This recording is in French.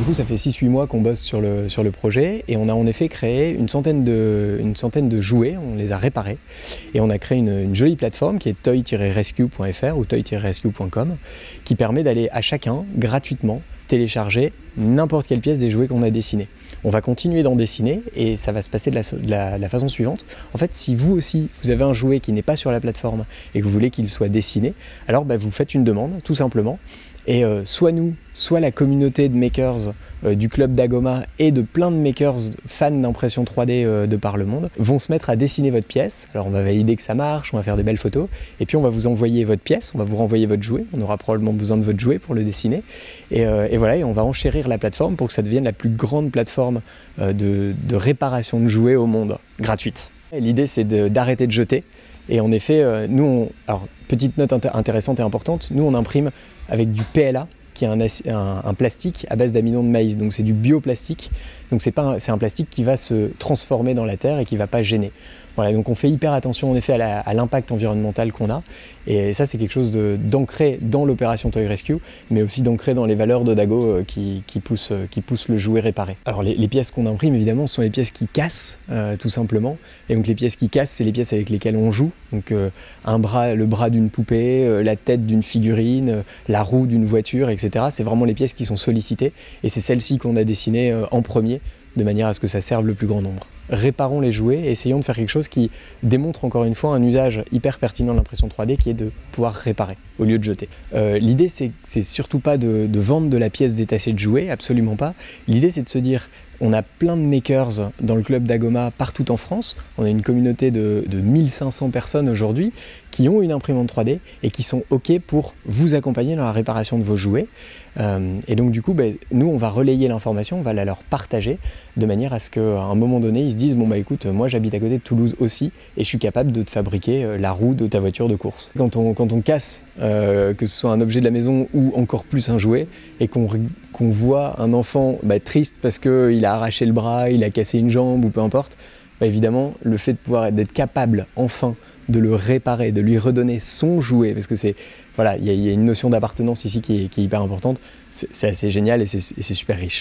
Du coup, ça fait 6-8 mois qu'on bosse sur le projet et on a en effet créé une centaine de jouets, on les a réparés et on a créé une jolie plateforme qui est toy-rescue.fr ou toy-rescue.com qui permet d'aller à chacun gratuitement télécharger n'importe quelle pièce des jouets qu'on a dessinés. On va continuer d'en dessiner et ça va se passer de la façon suivante. En fait, si vous aussi, vous avez un jouet qui n'est pas sur la plateforme et que vous voulez qu'il soit dessiné, alors vous faites une demande, tout simplement. Et soit nous, soit la communauté de makers du club d'Agoma et de plein de makers fans d'impression 3D de par le monde vont se mettre à dessiner votre pièce. Alors on va valider que ça marche, on va faire des belles photos et puis on va vous envoyer votre pièce, on va vous renvoyer votre jouet, on aura probablement besoin de votre jouet pour le dessiner et voilà, et on va enchérir la plateforme pour que ça devienne la plus grande plateforme de réparation de jouets au monde, gratuite. L'idée c'est d'arrêter de jeter. Et en effet, alors petite note intéressante et importante, nous on imprime avec du PLA, qui est un plastique à base d'amidon de maïs, donc c'est du bioplastique, donc c'est un plastique qui va se transformer dans la terre et qui ne va pas gêner. Voilà, donc on fait hyper attention en effet à l'impact environnemental qu'on a, et ça c'est quelque chose d'ancré dans l'opération Toy Rescue, mais aussi d'ancré dans les valeurs de Dago qui poussent le jouet réparé. Alors les pièces qu'on imprime évidemment sont les pièces qui cassent tout simplement, et donc les pièces qui cassent c'est les pièces avec lesquelles on joue, donc le bras d'une poupée, la tête d'une figurine, la roue d'une voiture, etc. C'est vraiment les pièces qui sont sollicitées, et c'est celles-ci qu'on a dessinées en premier, de manière à ce que ça serve le plus grand nombre. Réparons les jouets et essayons de faire quelque chose qui démontre encore une fois un usage hyper pertinent de l'impression 3D qui est de pouvoir réparer au lieu de jeter. L'idée c'est surtout pas de vendre de la pièce détachée de jouets, absolument pas. L'idée c'est de se dire on a plein de makers dans le club d'Agoma partout en France, on a une communauté de 1500 personnes aujourd'hui qui ont une imprimante 3D et qui sont OK pour vous accompagner dans la réparation de vos jouets. Et donc du coup, nous on va relayer l'information, on va la leur partager de manière à ce qu'à un moment donné, ils se disent bon écoute, moi j'habite à côté de Toulouse aussi et je suis capable de te fabriquer la roue de ta voiture de course. Quand on casse, que ce soit un objet de la maison ou encore plus un jouet, et qu'on voit un enfant triste parce qu'il a arraché le bras, il a cassé une jambe ou peu importe, évidemment le fait d'être capable enfin de le réparer, de lui redonner son jouet, parce que il y a une notion d'appartenance ici qui est hyper importante, c'est assez génial et c'est super riche.